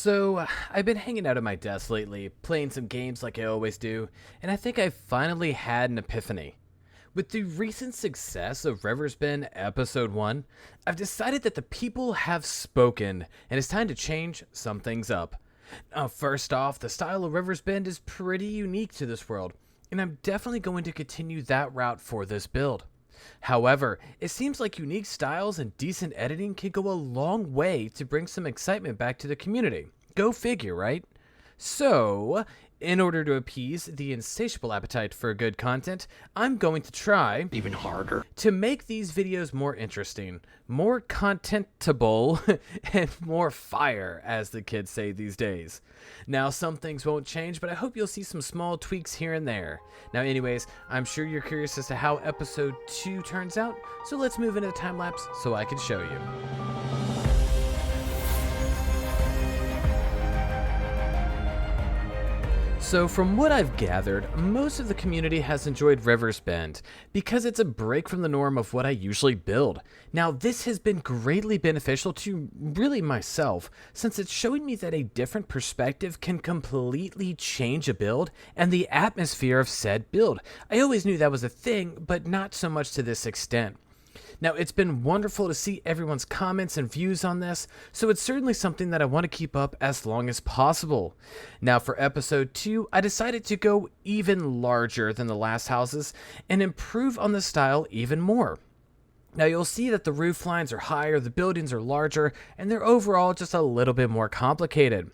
I've been hanging out at my desk lately, playing some games like I always do, and I think I finally had an epiphany. With the recent success of River's Bend Episode 1, I've decided that the people have spoken, and it's time to change some things up. First off, the style of River's Bend is pretty unique to this world, and I'm definitely going to continue that route for this build. However, it seems like unique styles and decent editing can go a long way to bring some excitement back to the community. Go figure, right? So, in order to appease the insatiable appetite for good content, I'm going to try Even harder. to make these videos more interesting, more contentable, and more fire, as the kids say these days. Now, some things won't change, but I hope you'll see some small tweaks here and there. Now, anyways, I'm sure you're curious as to how episode 2 turns out, so let's move into the time lapse so I can show you. So from what I've gathered, most of the community has enjoyed River's Bend because it's a break from the norm of what I usually build. Now this has been greatly beneficial to really myself, since it's showing me that a different perspective can completely change a build and the atmosphere of said build. I always knew that was a thing, but not so much to this extent. Now, it's been wonderful to see everyone's comments and views on this, so it's certainly something that I want to keep up as long as possible. Now, for episode 2, I decided to go even larger than the last houses and improve on the style even more. Now, you'll see that the roof lines are higher, the buildings are larger, and they're overall just a little bit more complicated.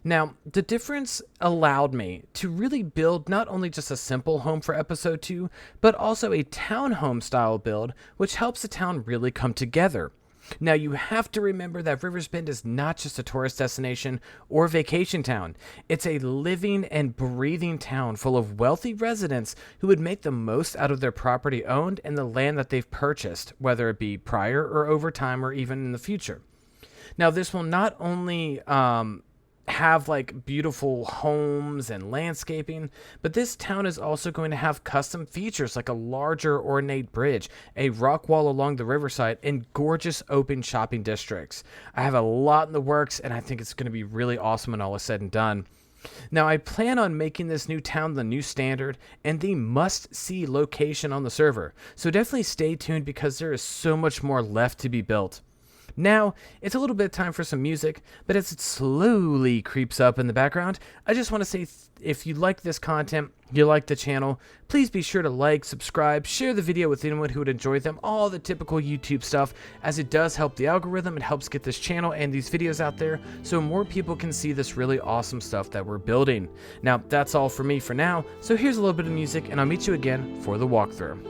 Now, the difference allowed me to really build not only just a simple home for episode 2, but also a townhome style build, which helps the town really come together. Now, you have to remember that River's Bend is not just a tourist destination or vacation town. It's a living and breathing town full of wealthy residents who would make the most out of their property owned and the land that they've purchased, whether it be prior or over time or even in the future. Now, this will not only have like beautiful homes and landscaping, but this town is also going to have custom features like a larger ornate bridge, a rock wall along the riverside, and gorgeous open shopping districts. I have a lot in the works, and I think it's going to be really awesome when all is said and done. Now, I plan on making this new town the new standard and the must-see location on the server, so definitely stay tuned because there is so much more left to be built. Now, it's a little bit of time for some music, but as it slowly creeps up in the background, I just want to say if you like this content, you like the channel, please be sure to like, subscribe, share the video with anyone who would enjoy them, all the typical YouTube stuff, as it does help the algorithm. It helps get this channel and these videos out there so more people can see this really awesome stuff that we're building. Now, that's all for me for now, so here's a little bit of music, and I'll meet you again for the walkthrough.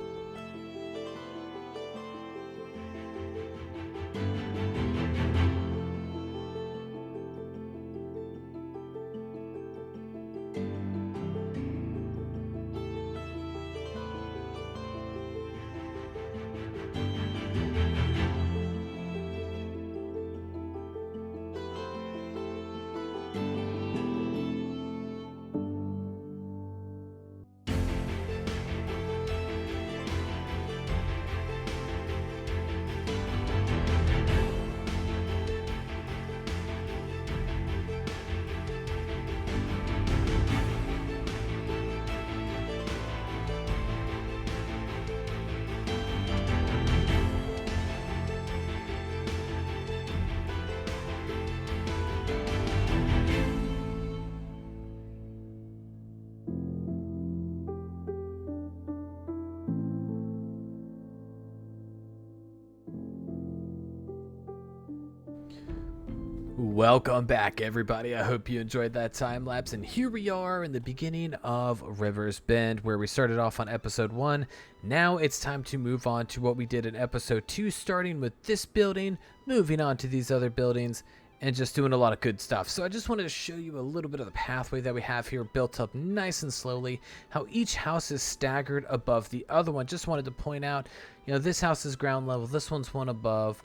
Welcome back, everybody. I hope you enjoyed that time lapse, and here we are in the beginning of River's Bend, where we started off on episode 1. Now it's time to move on to what we did in episode 2, starting with this building, moving on to these other buildings, and just doing a lot of good stuff. So I just wanted to show you a little bit of the pathway that we have here, built up nice and slowly, how each house is staggered above the other one. Just wanted to point out, this house is ground level, this one's one above,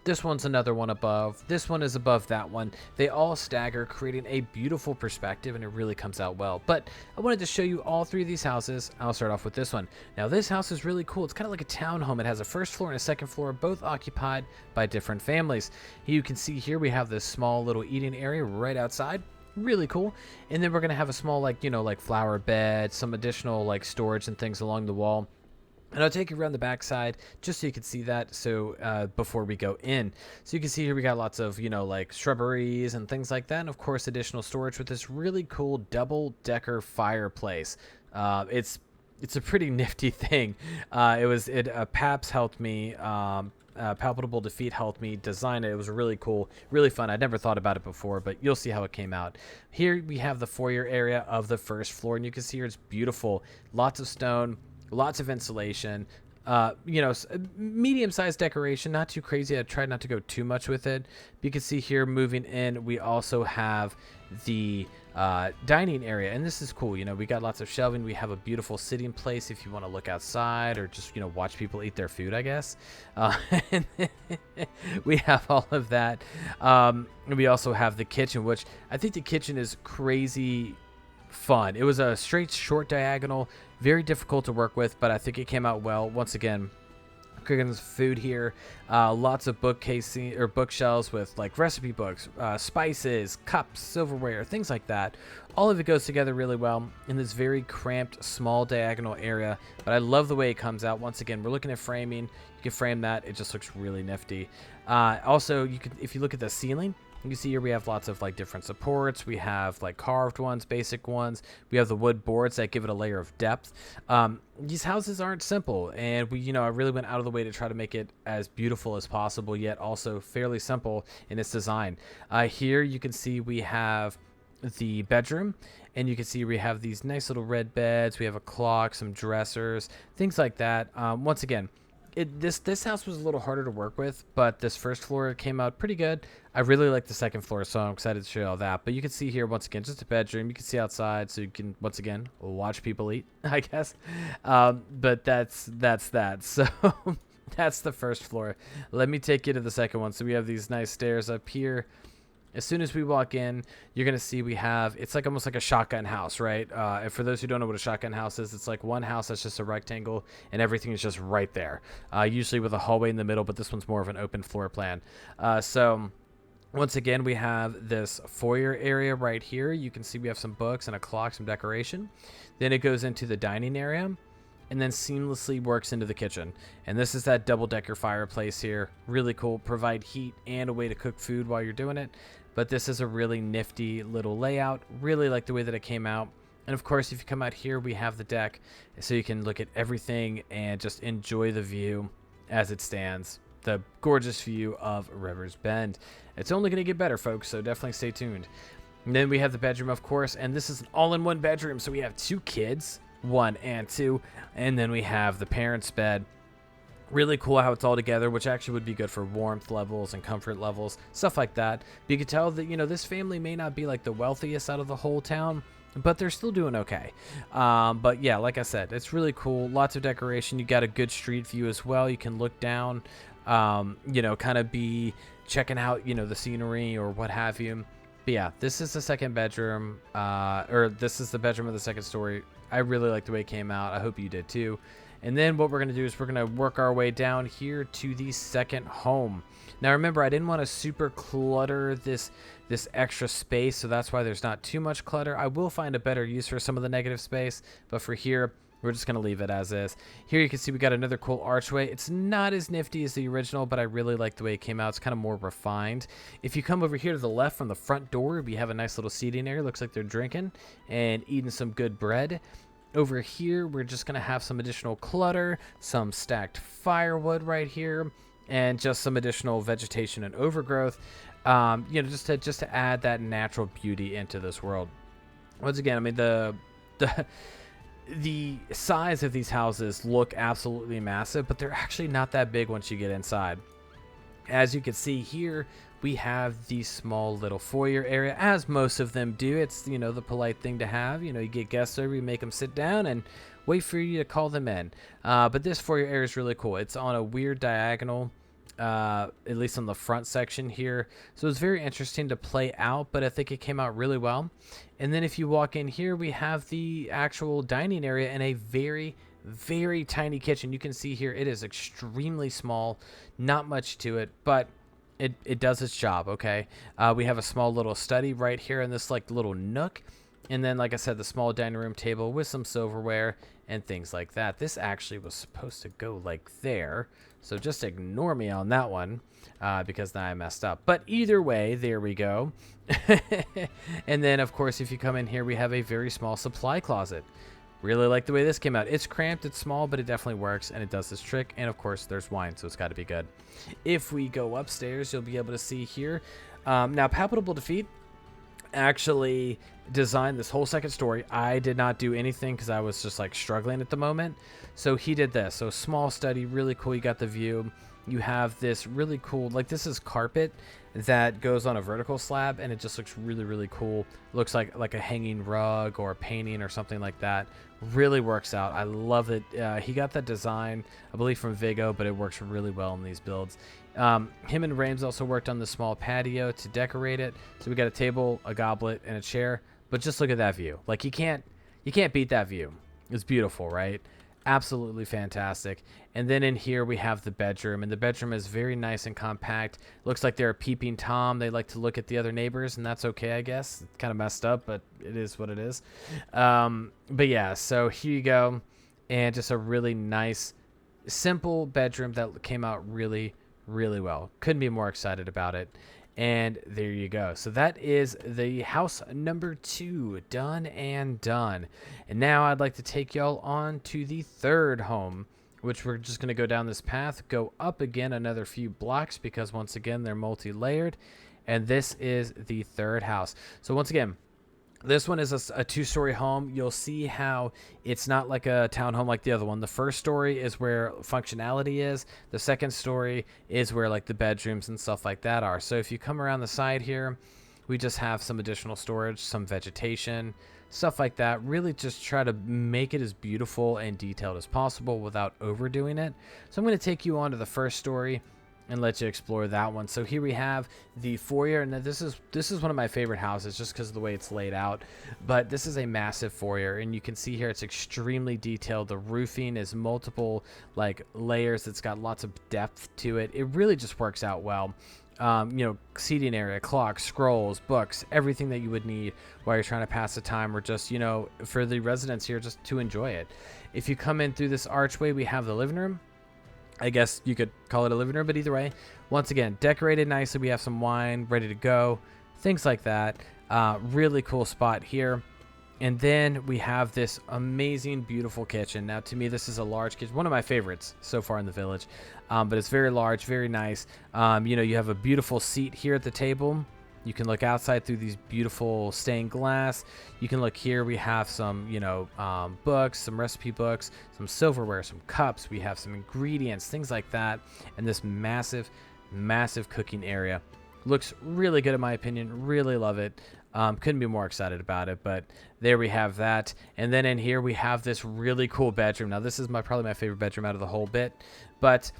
This one's another one above. This one is above that one. They all stagger, creating a beautiful perspective, and it really comes out well. But I wanted to show you all three of these houses. I'll start off with this one. Now, this house is really cool. It's kind of like a townhome. It has a first floor and a second floor, both occupied by different families. You can see here we have this small little eating area right outside. Really cool. And then we're going to have a small, like, like flower bed, some additional, like, storage and things along the wall. And I'll take you around the backside just so you can see that. So before we go in, so you can see here we got lots of like shrubberies and things like that, and of course additional storage with this really cool double-decker fireplace. It's a pretty nifty thing. Paps helped me. Palpable Defeat helped me design it. It was really cool, really fun. I'd never thought about it before, but you'll see how it came out. Here we have the foyer area of the first floor, and you can see here it's beautiful. Lots of stone. Lots of insulation, medium-sized decoration, not too crazy. I tried not to go too much with it. But you can see here, moving in, we also have the dining area, and this is cool. We got lots of shelving. We have a beautiful sitting place if you want to look outside or just watch people eat their food, I guess. And we have all of that. And we also have the kitchen, which I think the kitchen is crazy fun. It was a straight short diagonal, very difficult to work with, but I think it came out well. Once again, cooking food here, lots of bookcasing or bookshelves with like recipe books, spices, cups, silverware, things like that. All of it goes together really well in this very cramped, small diagonal area, but I love the way it comes out. Once again, we're looking at framing. You can frame that. It just looks really nifty. Also, if you look at the ceiling, you can see here we have lots of like different supports. We have like carved ones, basic ones. We have the wood boards that give it a layer of depth. These houses aren't simple, and I really went out of the way to try to make it as beautiful as possible, yet also fairly simple in its design. Here you can see we have the bedroom, and you can see we have these nice little red beds. We have a clock, some dressers, things like that. Once again, this house was a little harder to work with, but this first floor came out pretty good. I really like the second floor, so I'm excited to show you all that. But you can see here, once again, just a bedroom. You can see outside, so you can, once again, watch people eat, I guess. But that's that. So that's the first floor. Let me take you to the second one. So we have these nice stairs up here. As soon as we walk in, you're going to see it's like almost like a shotgun house, right? And for those who don't know what a shotgun house is, it's like one house that's just a rectangle and everything is just right there. Usually with a hallway in the middle, but this one's more of an open floor plan. So once again, we have this foyer area right here. You can see we have some books and a clock, some decoration. Then it goes into the dining area, and then seamlessly works into the kitchen. And this is that double-decker fireplace here. Really cool. Provide heat and a way to cook food while you're doing it. But this is a really nifty little layout. Really like the way that it came out. And of course, if you come out here, we have the deck, so you can look at everything and just enjoy the view as it stands. The gorgeous view of River's Bend. It's only going to get better, folks, so definitely stay tuned. And then we have the bedroom, of course, and this is an all-in-one bedroom. So we have 2 kids, 1 and 2, and then we have the parents' bed. Really cool how it's all together, which actually would be good for warmth levels and comfort levels, stuff like that. But you can tell that, this family may not be like the wealthiest out of the whole town, but they're still doing okay. But yeah, like I said, it's really cool. Lots of decoration. You got a good street view as well. You can look down, kind of be checking out, the scenery or what have you. But yeah, this is the second bedroom, or this is the bedroom of the second story. I really like the way it came out. I hope you did too. And then what we're going to do is we're going to work our way down here to the second home. Now remember, I didn't want to super clutter this extra space, so that's why there's not too much clutter. I will find a better use for some of the negative space, but for here, we're just going to leave it as is. Here you can see we got another cool archway. It's not as nifty as the original, but I really like the way it came out. It's kind of more refined. If you come over here to the left from the front door, we have a nice little seating area. Looks like they're drinking and eating some good bread. Over here, we're just going to have some additional clutter, some stacked firewood right here, and just some additional vegetation and overgrowth, just to add that natural beauty into this world. Once again, I mean, the size of these houses look absolutely massive, but they're actually not that big once you get inside. As you can see here, we have the small little foyer area, as most of them do. It's, the polite thing to have. You get guests over, you make them sit down and wait for you to call them in. But this foyer area is really cool. It's on a weird diagonal. at least on the front section here. So it's very interesting to play out, but I think it came out really well. And then if you walk in here, we have the actual dining area and a very, very tiny kitchen. You can see here it is extremely small, not much to it, but it does its job. Okay, we have a small little study right here in this like little nook, and then like I said, the small dining room table with some silverware and things like that. This actually was supposed to go like there, so just ignore me on that one, because now I messed up. But either way, there we go. And then of course, if you come in here, we have a very small supply closet. Really like the way this came out. It's cramped, it's small, but it definitely works, and it does this trick. And of course, there's wine, so it's got to be good. If we go upstairs, you'll be able to see here. Now, Palpable Defeat actually designed this whole second story. I did not do anything because I was just like struggling at the moment. So he did this. So small study, really cool. You got the view. You have this really cool, like this is carpet that goes on a vertical slab, and it just looks really, really cool. Looks like a hanging rug or a painting or something like that. Really works out. I love it. He got that design, I believe, from Vigo, but it works really well in these builds. Him and Rames also worked on the small patio to decorate it. So we got a table, a goblet, and a chair. But just look at that view. Like you can't beat that view. It's beautiful, right? Absolutely fantastic. And then in here we have the bedroom, and the bedroom is very nice and compact. Looks like they're a peeping Tom. They like to look at the other neighbors, and that's okay, I guess. It's kind of messed up, but it is what it is. But yeah, so here you go. And just a really nice, simple bedroom that came out really, really well. Couldn't be more excited about it. And there you go. So that is the house number 2 done and done. And now I'd like to take y'all on to the third home, which we're just going to go down this path, go up again another few blocks because once again they're multi-layered. And this is the third house. So once again, this one is a 2-story home. You'll see how it's not like a townhome like the other one. The first story is where functionality is. The second story is where like the bedrooms and stuff like that are. So if you come around the side here, we just have some additional storage, some vegetation, stuff like that. Really just try to make it as beautiful and detailed as possible without overdoing it. So I'm going to take you on to the first story and let you explore that one. So here we have the foyer, and this is one of my favorite houses just because of the way it's laid out. But this is a massive foyer, and you can see here it's extremely detailed. The roofing is multiple like layers. It's got lots of depth to it. It really just works out well. Seating area, clocks, scrolls, books, everything that you would need while you're trying to pass the time, or just, for the residents here, just to enjoy it. If you come in through this archway, we have the living room. I guess you could call it a living room, but either way, once again, decorated nicely. We have some wine ready to go, things like that. Really cool spot here. And then we have this amazing, beautiful kitchen. Now, to me, this is a large kitchen, one of my favorites so far in the village. But it's very large, very nice. You have a beautiful seat here at the table. You can look outside through these beautiful stained glass. You can look here. We have some, books, some recipe books, some silverware, some cups. We have some ingredients, things like that. And this massive, massive cooking area. Looks really good in my opinion. Really love it. Couldn't be more excited about it, but there we have that. And then in here we have this really cool bedroom. Now this is probably my favorite bedroom out of the whole bit, but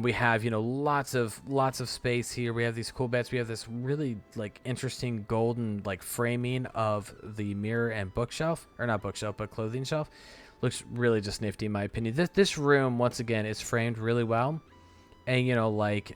we have lots of space here. We have these cool beds. We have this really interesting golden framing of the mirror and bookshelf, or not bookshelf but clothing shelf. Looks really just nifty in my opinion. This room once again is framed really well. And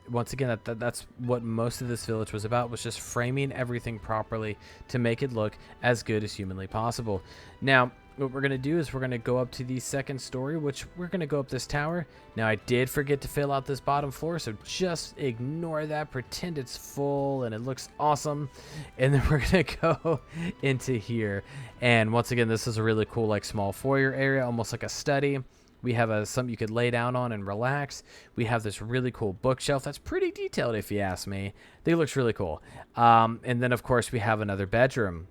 once again, that's what most of this village was about, was just framing everything properly to make it look as good as humanly possible. Now what we're going to do is we're going to go up to the second story, which we're going to go up this tower. Now I did forget to fill out this bottom floor, so just ignore that, pretend it's full and it looks awesome. And then we're going to go into here, and once again, this is a really cool small foyer area, almost like a study. We have something you could lay down on and relax. We have this really cool bookshelf that's pretty detailed, if you ask me. They looks really cool. And then, of course, we have another bedroom.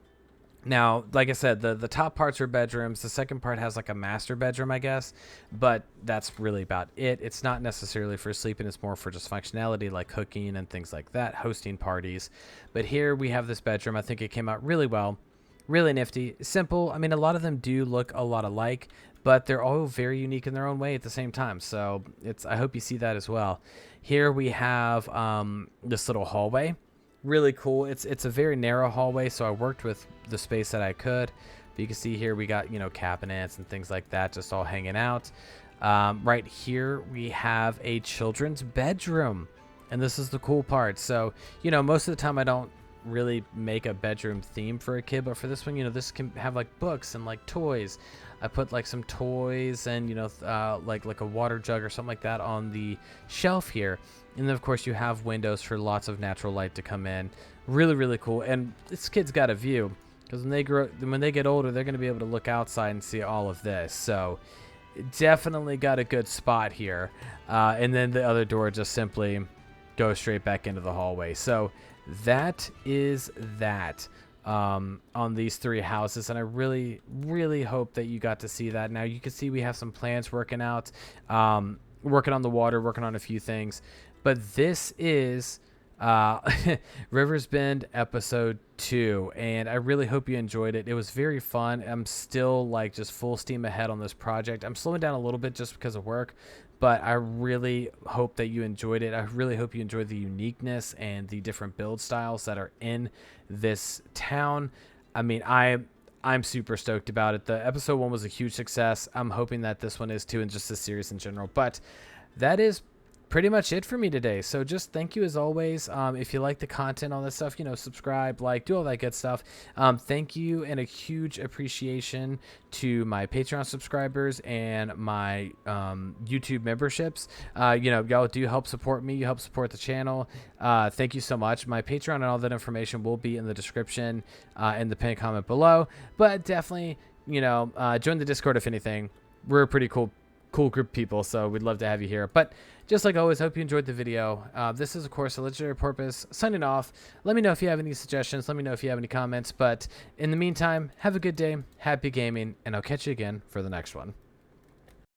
Now, like I said, the top parts are bedrooms. The second part has a master bedroom, I guess. But that's really about it. It's not necessarily for sleeping. It's more for just functionality, like cooking and things like that, hosting parties. But here we have this bedroom. I think it came out really well. Really nifty, simple. I mean, a lot of them do look a lot alike, but they're all very unique in their own way at the same time. So I hope you see that as well. Here we have this little hallway, really cool. It's a very narrow hallway, so I worked with the space that I could. But you can see here we got, cabinets and things like that just all hanging out. Right here we have a children's bedroom, and this is the cool part. So most of the time I don't really make a bedroom theme for a kid, but for this one, this can have like books and like toys. I put like some toys and like a water jug or something like that on the shelf here, and then of course you have windows for lots of natural light to come in. Really, really cool. And this kid's got a view, because when they get older, they're going to be able to look outside and see all of this. So definitely got a good spot here. And then the other door just simply goes straight back into the hallway. So that is that on these 3 houses, and I really, really hope that you got to see that. Now you can see we have some plans working out, working on the water, working on a few things, but this is Rivers Bend episode 2, and I really hope you enjoyed it. It was very fun. I'm still like just full steam ahead on this project. I'm slowing down a little bit just because of work, but I really hope that you enjoyed it. I really hope you enjoyed the uniqueness and the different build styles that are in this town. I mean, I'm super stoked about it. The episode 1 was a huge success. I'm hoping that this one is too, and just the series in general. But that is pretty much it for me today. So just thank you as always. If you like the content on this stuff, subscribe, like, do all that good stuff. Thank you, and a huge appreciation to my Patreon subscribers and my YouTube memberships. Y'all do help support me. You help support the channel. Thank you so much. My Patreon and all that information will be in the description in the pinned comment below. But definitely, join the Discord if anything. We're a pretty cool group of people, so we'd love to have you here. But just like always, hope you enjoyed the video. This is of course a legendary porpoise signing off. Let me know if you have any suggestions, let me know if you have any comments, but in the meantime, have a good day, happy gaming, and I'll catch you again for the next one.